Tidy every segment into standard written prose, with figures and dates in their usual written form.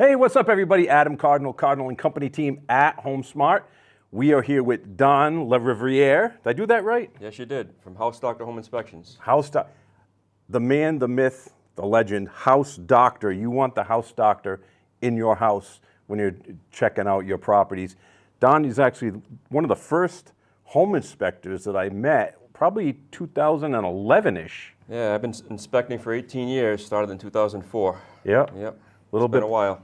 Hey, what's up, everybody? Adam Cardinal, Cardinal and Company team at HomeSmart. We are here with Don Lariviere. Did I do that right? Yes, you did. From House Doctor Home Inspections. House Doctor, the man, the myth, the legend, House Doctor. You want the House Doctor in your house when you're checking out your properties. Don is actually one of the first home inspectors that I met, probably 2011-ish. Yeah, I've been inspecting for 18 years, started in 2004. Yep. It's been a while.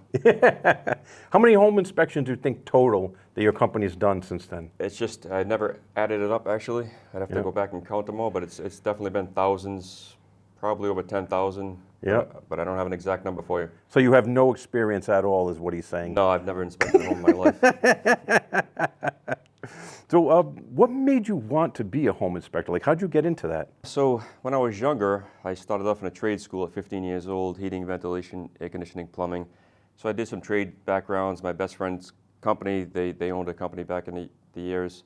How many home inspections do you think total that your company's done since then? It's just, I never added it up actually. I'd have to go back and count them all, but it's definitely been thousands, probably over 10,000. Yeah. But I don't have an exact number for you. So you have no experience at all, is what he's saying? No, I've never inspected a home in my life. So what made you want to be a home inspector? Like, how'd you get into that? So when I was younger, I started off in a trade school at 15 years old, heating, ventilation, air conditioning, plumbing. So I did some trade backgrounds. My best friend's company, they owned a company back in the years,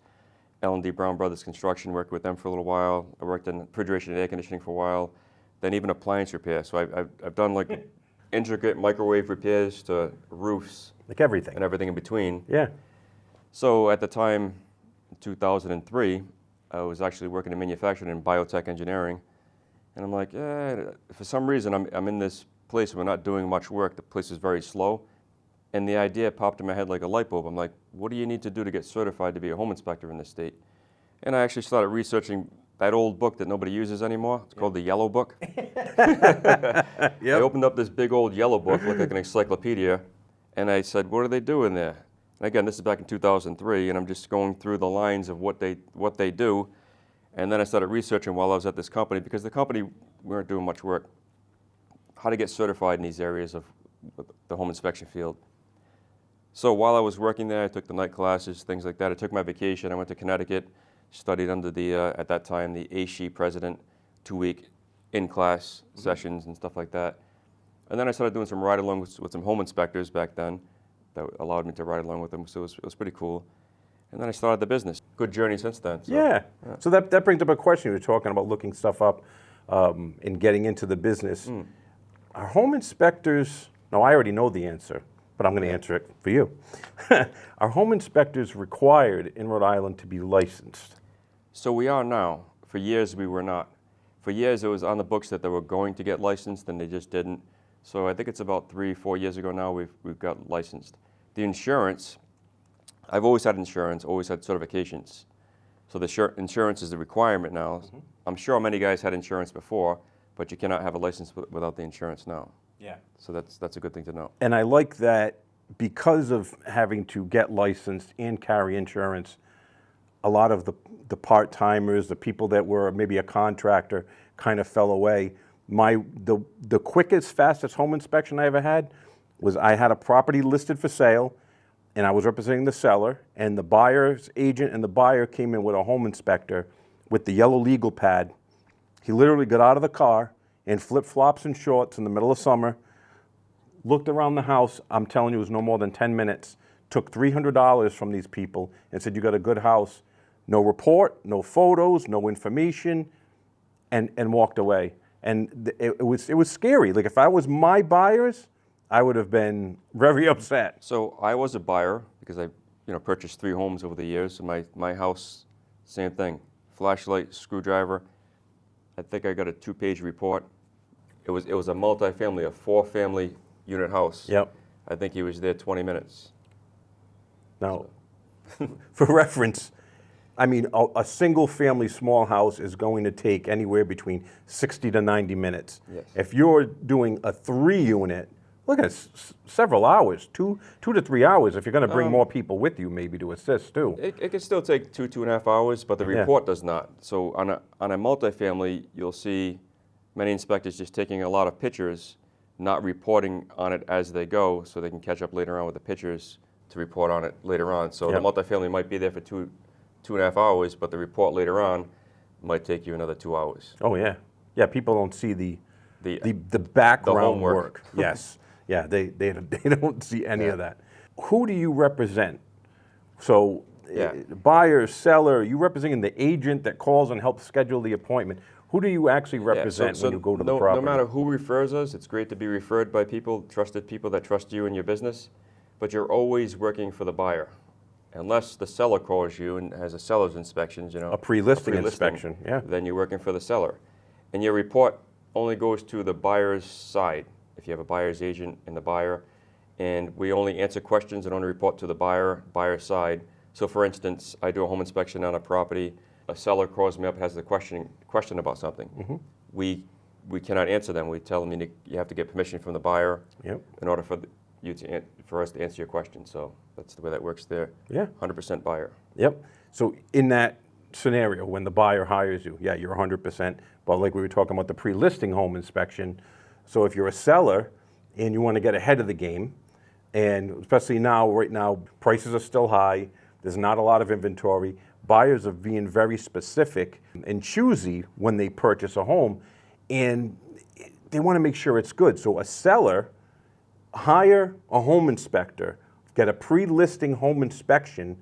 L&D Brown Brothers Construction, worked with them for a little while. I worked in refrigeration and air conditioning for a while, then even appliance repair. So I've done like intricate microwave repairs to roofs. Like everything. And everything in between. Yeah. So at the time, in 2003, I was actually working in manufacturing and biotech engineering. And I'm like, for some reason, I'm in this place where we're not doing much work. The place is very slow. And the idea popped in my head like a light bulb. I'm like, what do you need to do to get certified to be a home inspector in this state? And I actually started researching that old book that nobody uses anymore. It's called the Yellow Book. I opened up this big old yellow book, looked like an encyclopedia, and I said, what do they do in there? And again, this is back in 2003, and I'm just going through the lines of what they do. And then I started researching while I was at this company, because the company, we weren't doing much work, how to get certified in these areas of the home inspection field. So while I was working there, I took the night classes, things like that. I took my vacation. I went to Connecticut, studied under the, at that time, the ASHE president, 2-week in-class sessions and stuff like that. And then I started doing some ride-along with some home inspectors back then that allowed me to ride along with them, so it was pretty cool. And then I started the business. Good journey since then. So, yeah. So that brings up a question. You were talking about looking stuff up and getting into the business. Are home inspectors, now I already know the answer, but I'm going to answer it for you. Are home inspectors required in Rhode Island to be licensed? So we are now. For years we were not. For years it was on the books that they were going to get licensed and they just didn't. So I think it's about 3-4 years ago now we've got licensed. The insurance, I've always had insurance, always had certifications. So the insurance is the requirement now. I'm sure many guys had insurance before, but you cannot have a license without the insurance now. Yeah. So that's a good thing to know. And I like that because of having to get licensed and carry insurance, a lot of the part-timers, the people that were maybe a contractor kind of fell away. The quickest, fastest home inspection I ever had was I had a property listed for sale, and I was representing the seller, and the buyer's agent and the buyer came in with a home inspector with the yellow legal pad. He literally got out of the car in flip-flops and shorts in the middle of summer, looked around the house. I'm telling you, it was no more than 10 minutes. Took $300 from these people and said, you got a good house. No report, no photos, no information, and walked away. And it was scary. Like, if I was my buyers, I would have been very upset. So I was a buyer because I purchased 3 homes over the years. So my house, same thing. Flashlight, screwdriver. I think I got a 2-page report. It was a multifamily, a 4-family unit house. Yep. I think he was there 20 minutes. Now, for reference, I mean, a single family small house is going to take anywhere between 60 to 90 minutes. Yes. If you're doing a 3-unit, look at several hours, 2 to 3 hours, if you're going to bring more people with you maybe to assist too. It can still take 2.5 hours, but the report does not. So on a multifamily, you'll see many inspectors just taking a lot of pictures, not reporting on it as they go, so they can catch up later on with the pictures to report on it later on. So the multifamily might be there for 2.5 hours, but the report later on might take you another 2 hours. Oh yeah, yeah. People don't see the background work. Yes, yeah. They don't see any of that. Who do you represent? So buyer, seller. You representing the agent that calls and helps schedule the appointment. Who do you actually represent when you go to the property? No matter who refers us, it's great to be referred by people, trusted people that trust you and your business, but you're always working for the buyer. Unless the seller calls you and has a seller's inspection, A pre-listing inspection, yeah. then you're working for the seller. And your report only goes to the buyer's side, if you have a buyer's agent and the buyer. And we only answer questions and only report to the buyer's side. So for instance, I do a home inspection on a property, a seller calls me up, has a question about something. We cannot answer them. We tell them you have to get permission from the buyer in order for for us to answer your question. So that's the way that works there. Yeah. 100% buyer. Yep. So in that scenario, when the buyer hires you, yeah, you're 100%. But like we were talking about the pre-listing home inspection, so if you're a seller and you want to get ahead of the game, and especially now, right now, prices are still high, there's not a lot of inventory, buyers are being very specific and choosy when they purchase a home, and they want to make sure it's good. So a seller, hire a home inspector, get a pre-listing home inspection,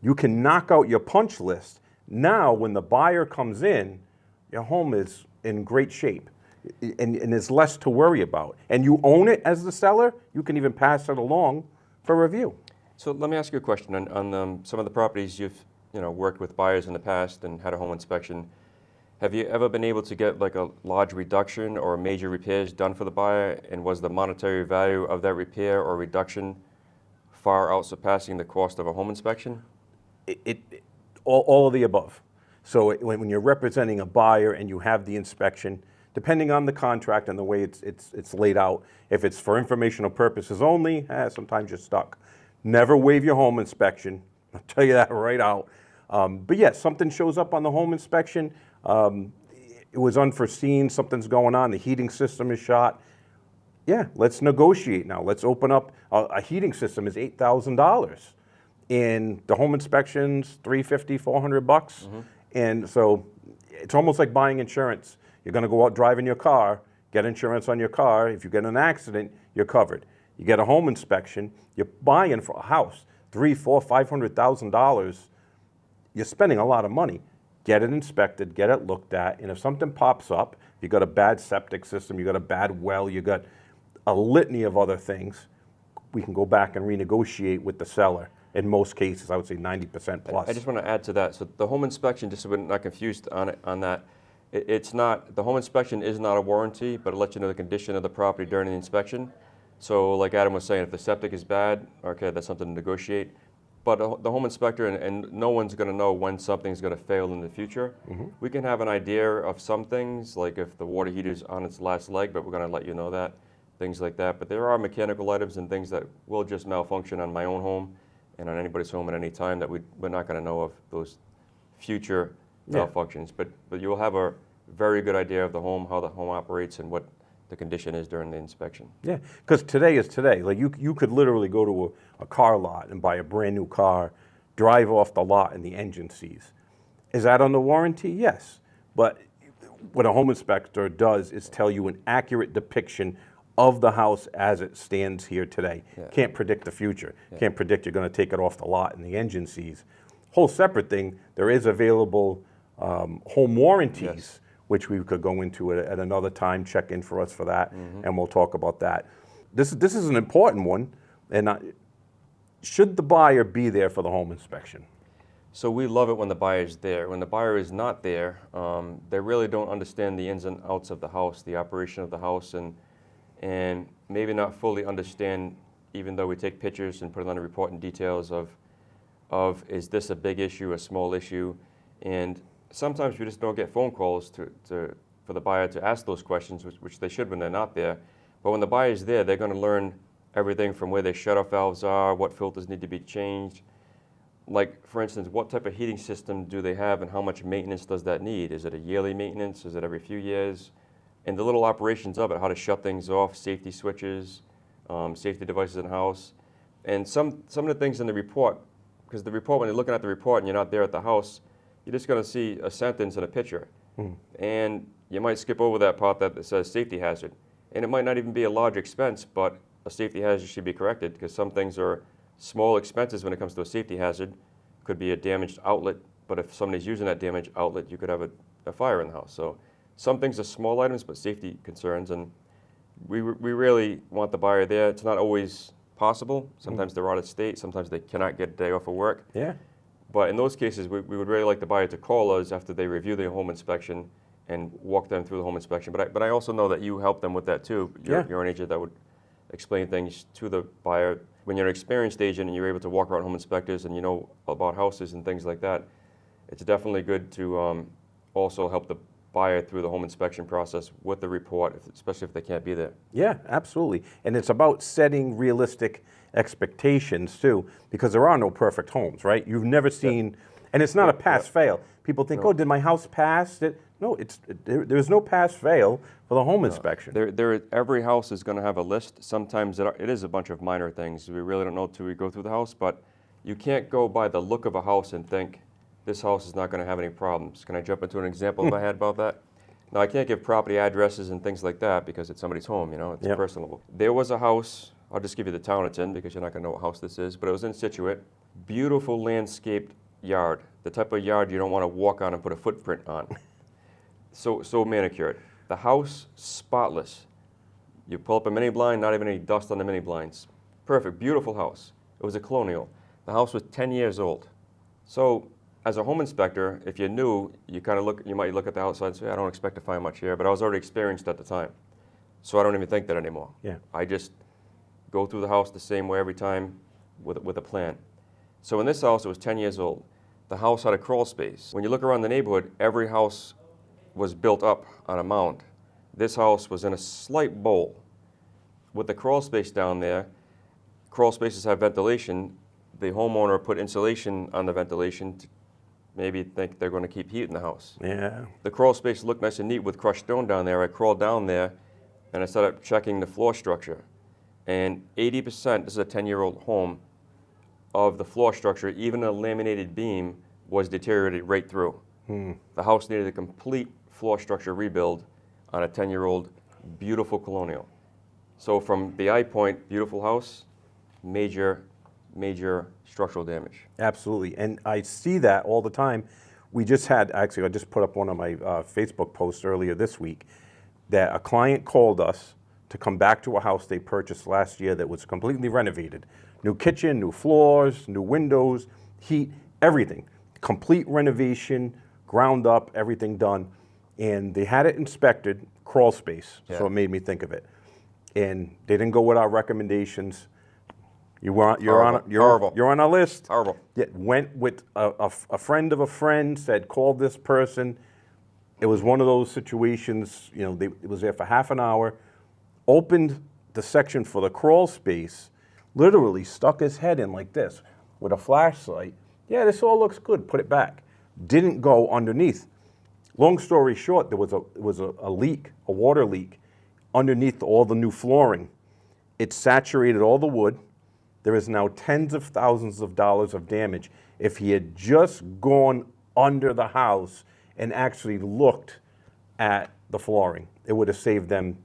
you can knock out your punch list. Now, when the buyer comes in, your home is in great shape and there's less to worry about. And you own it as the seller, you can even pass it along for review. So let me ask you a question. On some of the properties you've worked with buyers in the past and had a home inspection, have you ever been able to get like a large reduction or major repairs done for the buyer? And was the monetary value of that repair or reduction far out surpassing the cost of a home inspection? All of the above. So when you're representing a buyer and you have the inspection, depending on the contract and the way it's laid out, if it's for informational purposes only, sometimes you're stuck. Never waive your home inspection. I'll tell you that right out. But yes, something shows up on the home inspection. It was unforeseen, something's going on, the heating system is shot. Yeah, let's negotiate now. Let's open up. A heating system is $8,000. And the home inspection's $350, $400. And so it's almost like buying insurance. You're going to go out driving your car, get insurance on your car. If you get in an accident, you're covered. You get a home inspection, you're buying for a house, $300,000, $400,000, $500,000. You're spending a lot of money. Get it inspected, get it looked at, and if something pops up, you got a bad septic system, you got a bad well, you got a litany of other things, we can go back and renegotiate with the seller. In most cases, I would say 90% plus. I just want to add to that. So the home inspection, just so we're not confused on that, it's not, the home inspection is not a warranty, but it lets you know the condition of the property during the inspection. So like Adam was saying, if the septic is bad, okay, that's something to negotiate. But the home inspector, and no one's going to know when something's going to fail in the future. We can have an idea of some things, like if the water heater's on its last leg, but we're going to let you know that, things like that. But there are mechanical items and things that will just malfunction on my own home and on anybody's home at any time that we're not going to know of those future malfunctions. But you'll have a very good idea of the home, how the home operates, and what the condition is during the inspection. Yeah, because today is today. Like you could literally go to a car lot and buy a brand new car, drive off the lot, and the engine seizes. Is that under warranty? Yes. But what a home inspector does is tell you an accurate depiction of the house as it stands here today. Can't predict the future. Can't predict you're going to take it off the lot and the engine seizes. Whole separate thing, there is available home warranties, which we could go into at another time. Check in for us for that, and we'll talk about that. This is an important one, and should the buyer be there for the home inspection? So we love it when the buyer is there. When the buyer is not there, they really don't understand the ins and outs of the house, the operation of the house, and maybe not fully understand, even though we take pictures and put it on a report in details of is this a big issue, a small issue, and sometimes we just don't get phone calls for the buyer to ask those questions, which they should when they're not there. But when the buyer is there, they're going to learn everything from where their shut-off valves are, what filters need to be changed. Like, for instance, what type of heating system do they have and how much maintenance does that need? Is it a yearly maintenance? Is it every few years? And the little operations of it, how to shut things off, safety switches, safety devices in the house. And some of the things in the report, because the report, when you're looking at the report and you're not there at the house, you're just going to see a sentence and a picture. And you might skip over that part that says safety hazard. And it might not even be a large expense, but a safety hazard should be corrected, because some things are small expenses when it comes to a safety hazard. Could be a damaged outlet, but if somebody's using that damaged outlet, you could have a fire in the house. So Some things are small items, but safety concerns, and we really want the buyer there. It's not always possible. Sometimes they're out of state. Sometimes they cannot get a day off of work. Yeah. But in those cases, we would really like the buyer to call us after they review their home inspection and walk them through the home inspection. But I also know that you help them with that too. You're an agent that would explain things to the buyer. When you're an experienced agent and you're able to walk around home inspectors and you know about houses and things like that, it's definitely good to also help the buyer through the home inspection process with the report, especially if they can't be there. Yeah, absolutely. And it's about setting realistic expectations too, because there are no perfect homes, right? You've never seen, and it's not a pass-fail. People think, oh, did my house pass? No, there's no pass-fail for the home inspection. Every house is going to have a list. Sometimes it is a bunch of minor things. We really don't know until we go through the house, but you can't go by the look of a house and think, this house is not going to have any problems. Can I jump into an example I had about that? Now, I can't give property addresses and things like that because it's somebody's home, it's personal. There was a house, I'll just give you the town it's in because you're not going to know what house this is, but it was in Situate. Beautiful landscaped yard, the type of yard you don't want to walk on and put a footprint on. So manicured. The house, spotless. You pull up a mini blind, not even any dust on the mini blinds. Perfect, beautiful house. It was a colonial. The house was 10 years old. So, as a home inspector, if you're new, you might look at the outside and say, I don't expect to find much here, but I was already experienced at the time. So I don't even think that anymore. Yeah. I just go through the house the same way every time with a plan. So in this house, it was 10 years old. The house had a crawl space. When you look around the neighborhood, every house was built up on a mound. This house was in a slight bowl. With the crawl space down there, crawl spaces have ventilation. The homeowner put insulation on the ventilation to maybe think they're going to keep heat in the house. Yeah. The crawl space looked nice and neat with crushed stone down there. I crawled down there and I started checking the floor structure. And 80%, this is a 10-year-old home, of the floor structure, even a laminated beam, was deteriorated right through. The house needed a complete floor structure rebuild on a 10-year-old beautiful colonial. So from the eye point, beautiful house, major structural damage. Absolutely, and I see that all the time. I just put up one of my Facebook posts earlier this week that a client called us to come back to a house they purchased last year that was completely renovated. New kitchen, new floors, new windows, heat, everything. Complete renovation, ground up, everything done. And they had it inspected, crawl space, so it made me think of it. And they didn't go with our recommendations. You're on our list. Horrible. Yeah, went with a friend of a friend, said, call this person. It was one of those situations, it was there for half an hour, opened the section for the crawl space, literally stuck his head in like this with a flashlight. Yeah, this all looks good, put it back. Didn't go underneath. Long story short, there was a leak, a water leak, underneath all the new flooring. It saturated all the wood. There is now tens of thousands of dollars of damage. If he had just gone under the house and actually looked at the flooring, it would have saved them.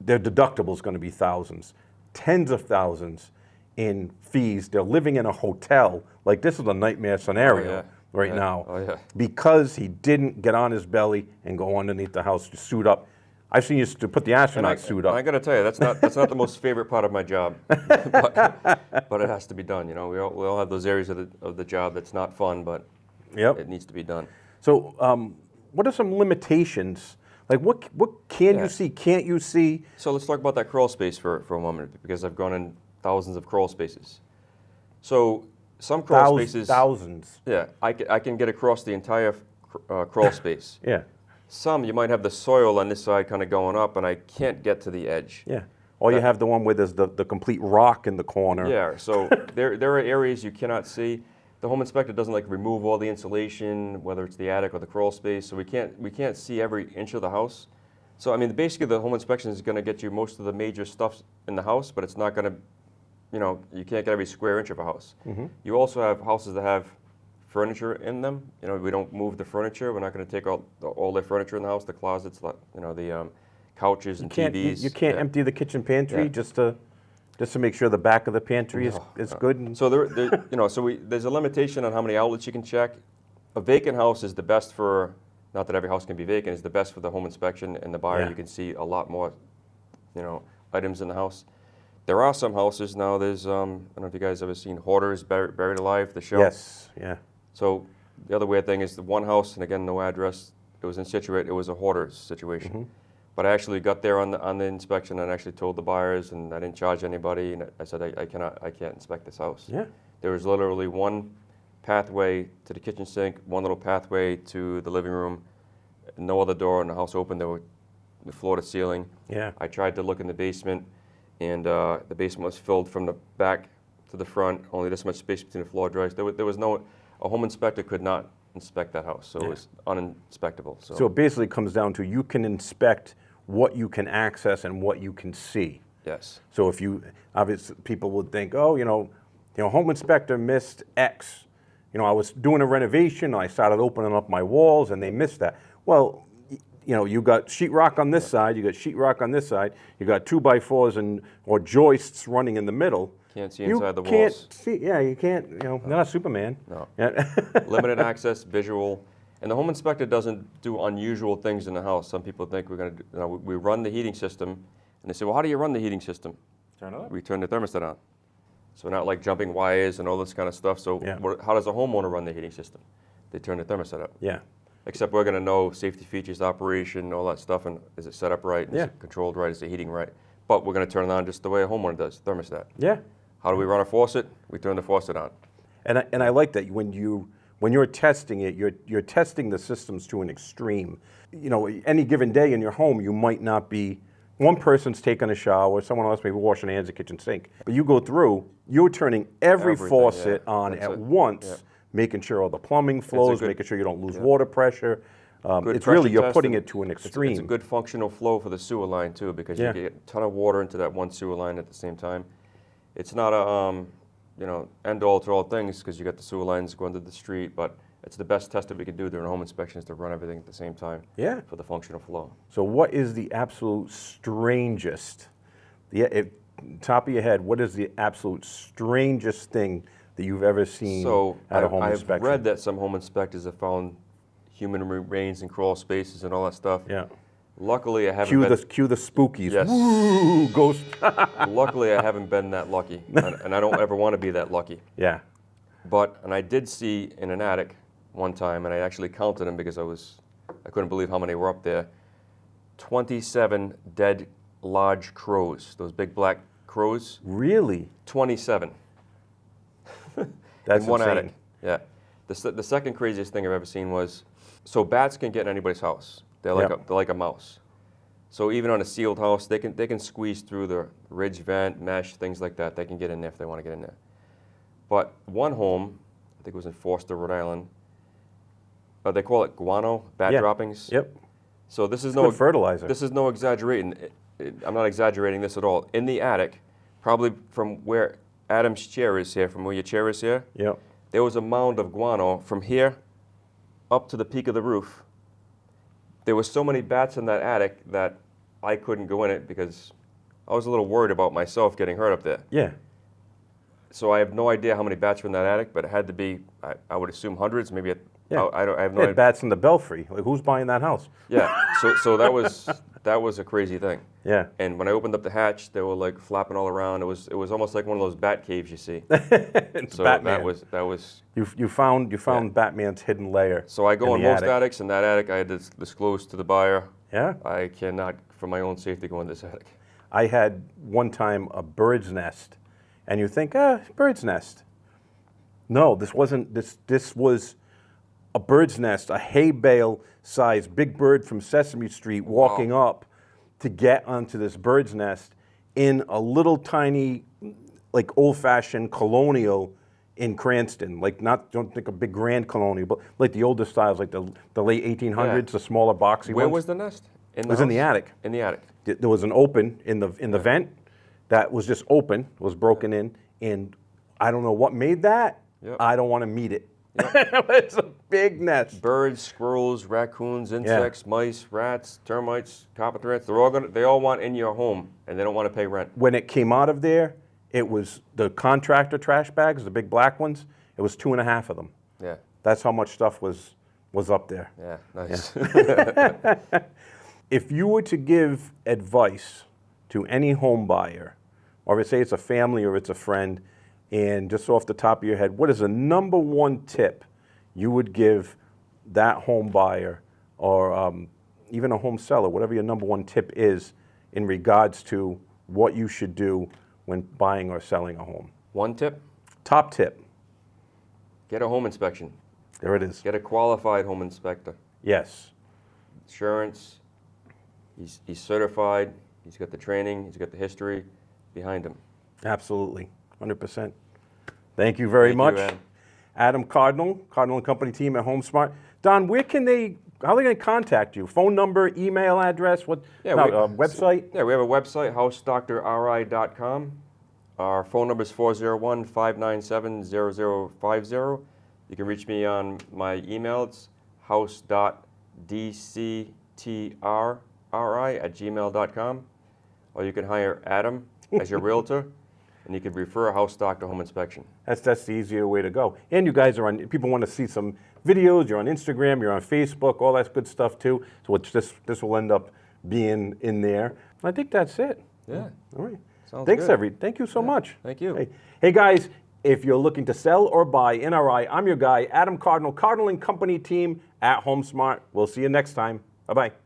Their deductible is going to be thousands, tens of thousands in fees. They're living in a hotel. Like, this is a nightmare scenario now because he didn't get on his belly and go underneath the house to suit up. I've seen you to put the astronaut suit up. I got to tell you, that's not the most favorite part of my job, but it has to be done. We all have those areas of the job that's not fun, but it needs to be done. So, what are some limitations? Like, what can you see? Can't you see? So let's talk about that crawl space for a moment, because I've gone in thousands of crawl spaces. So some crawl spaces, thousands. Yeah, I can get across the entire crawl space. Yeah. Some, you might have the soil on this side kind of going up, and I can't get to the edge. Yeah. Or you have the one where there's the complete rock in the corner. Yeah, so there are areas you cannot see. The home inspector doesn't remove all the insulation, whether it's the attic or the crawl space, so we can't see every inch of the house. So basically the home inspection is going to get you most of the major stuff in the house, but it's not going to, you can't get every square inch of a house. Mm-hmm. You also have houses that have furniture in them. We don't move the furniture. We're not going to take all their furniture in the house, the closets, the couches and TVs. You can't empty the kitchen pantry just to make sure the back of the pantry is good. So there's a limitation on how many outlets you can check. A vacant house is the best for not that every house can be vacant, is the best for the home inspection and the buyer. Yeah. You can see a lot more, items in the house. There are some houses now, there's, I don't know if you guys ever seen hoarders buried alive, the show. Yes, yeah. So the other weird thing is the one house, and again, no address, it was in Situate, it was a hoarders situation. Mm-hmm. But I actually got there on the inspection and actually told the buyers, and I didn't charge anybody, and I said, I can't inspect this house. Yeah. There was literally one pathway to the kitchen sink, one little pathway to the living room, no other door, and the house open, there were the floor to ceiling. Yeah. I tried to look in the basement, and the basement was filled from the back to the front, only this much space between the floor joists. There was no, a home inspector could not inspect that house, so it was uninspectable. So it basically comes down to you can inspect what you can access and what you can see. Yes. So if you, obviously, people would think, oh, home inspector missed X. I was doing a renovation, I started opening up my walls, and they missed that. Well, you got sheetrock on this side, you got sheetrock on this side, you got 2x4s or joists running in the middle. Can't see inside the walls. You can't see, you can't, you're not Superman. No. Yeah. Limited access, visual. And the home inspector doesn't do unusual things in the house. Some people think we're going to we run the heating system, and they say, well, how do you run the heating system? Turn it up. We turn the thermostat on. So not like jumping wires and all this kind of stuff. So Yeah. how does a homeowner run the heating system? They turn the thermostat up. Yeah. Except we're going to know safety features, operation, all that stuff, and is it set up right? Is it controlled right? Is the heating right? But we're going to turn it on just the way a homeowner does, thermostat. Yeah. How do we run a faucet? We turn the faucet on. And I like that when you're testing it, you're testing the systems to an extreme. Any given day in your home, you might not be, one person's taking a shower, someone else may be washing their hands at the kitchen sink. But you go through, you're turning every Everything, faucet yeah. on That's at it. once, Yeah. making sure all the plumbing flows, good- making sure you don't lose yeah. water pressure. Good It's pressure really, you're test, putting and it to an It's extreme. a good functional flow for the sewer line too, because Yeah. you get a ton of water into that one sewer line at the same time. It's not a end all to all things, because you got the sewer lines going to the street, but it's the best test that we can do during a home inspection is to run everything at the same time. Yeah. For the functional flow. So what is the absolute strangest, top of your head, what is the absolute strangest thing that you've ever seen So at a home I've inspection? read that some home inspectors have found human remains in crawl spaces and all that stuff. Yeah. Luckily, I haven't been. Cue the spookies. Yes. Woo, ghost. Luckily, I haven't been that lucky, and I don't ever want to be that lucky. Yeah. And I did see in an attic one time, and I actually counted them because I couldn't believe how many were up there. 27 dead large crows, those big black crows. Really? 27. That's in one insane. attic. Yeah. The second craziest thing I've ever seen was, so bats can get in anybody's house. They're like a mouse. So even on a sealed house, they can squeeze through the ridge vent, mesh, things like that. They can get in there if they want to get in there. But one home, I think it was in Forster, Rhode Island. They call it guano, bat droppings. Yep. So this is It's no good fertilizer. This is no exaggerating. I'm not exaggerating this at all. In the attic, probably from where Adam's chair is here, from where your chair is here, Yep. there was a mound of guano from here up to the peak of the roof. There were so many bats in that attic that I couldn't go in it because I was a little worried about myself getting hurt up there. Yeah. So I have no idea how many bats were in that attic, but it had to be, I would assume hundreds, maybe. Yeah. I have no They had idea. bats in the belfry. Like, who's buying that house? Yeah. So that was a crazy thing. Yeah. And when I opened up the hatch, they were like flapping all around. It was almost like one of those bat caves you see. It's So Batman. that was. You found Batman's hidden lair. So I go in in the most attic. attics. In that attic, I had to disclose to the buyer, Yeah. I cannot, for my own safety, go in this attic. I had one time a bird's nest, and you think, bird's nest. No, this wasn't. This was a bird's nest, a hay bale size big bird from Sesame Street walking up to get onto this bird's nest in a little tiny, like old-fashioned colonial in Cranston. Like don't think a big grand colonial, but like the older styles, like the late 1800s, the smaller boxy Where ones. was the nest? It was in the attic. In the attic. There was an open in the vent that was just open, was broken in, and I don't know what made that. Yep. I don't want to meet it. It's a big nest. Birds, squirrels, raccoons, insects, mice, rats, termites, carpet rats, they all want in your home, and they don't want to pay rent. When it came out of there, it was the contractor trash bags, the big black ones. It was 2.5 of them. Yeah. That's how much stuff was was up there. Yeah, nice. If you were to give advice to any home buyer, or say it's a family or it's a friend, and just off the top of your head, what is the number one tip you would give that home buyer, or even a home seller, whatever your number one tip is in regards to what you should do when buying or selling a home? One tip, Top tip. get a home inspection. There it is. Get a qualified home inspector. Yes. Insurance, he's certified, he's got the training, he's got the history behind him. Absolutely. 100%. Thank you very much. Thank you, Adam Cardinal, Cardinal and Company team at HomeSmart. Don, how are they going to contact you? Phone number, email address, website? Yeah, we have a website, housedoctorri.com. Our phone number is 401-597-0050. You can reach me on my email. It's house.dctrri@gmail.com. Or you can hire Adam as your realtor, and you can refer a house doctor home inspection. That's the easier way to go. And you guys are on, people want to see some videos, you're on Instagram, you're on Facebook, all that good stuff too. So this will end up being in there. I think that's it. Yeah. All right. Sounds Thanks, good. Thank you so much. Thank you. Hey guys, if you're looking to sell or buy NRI, I'm your guy, Adam Cardinal, Cardinal and Company team at HomeSmart. We'll see you next time. Bye-bye.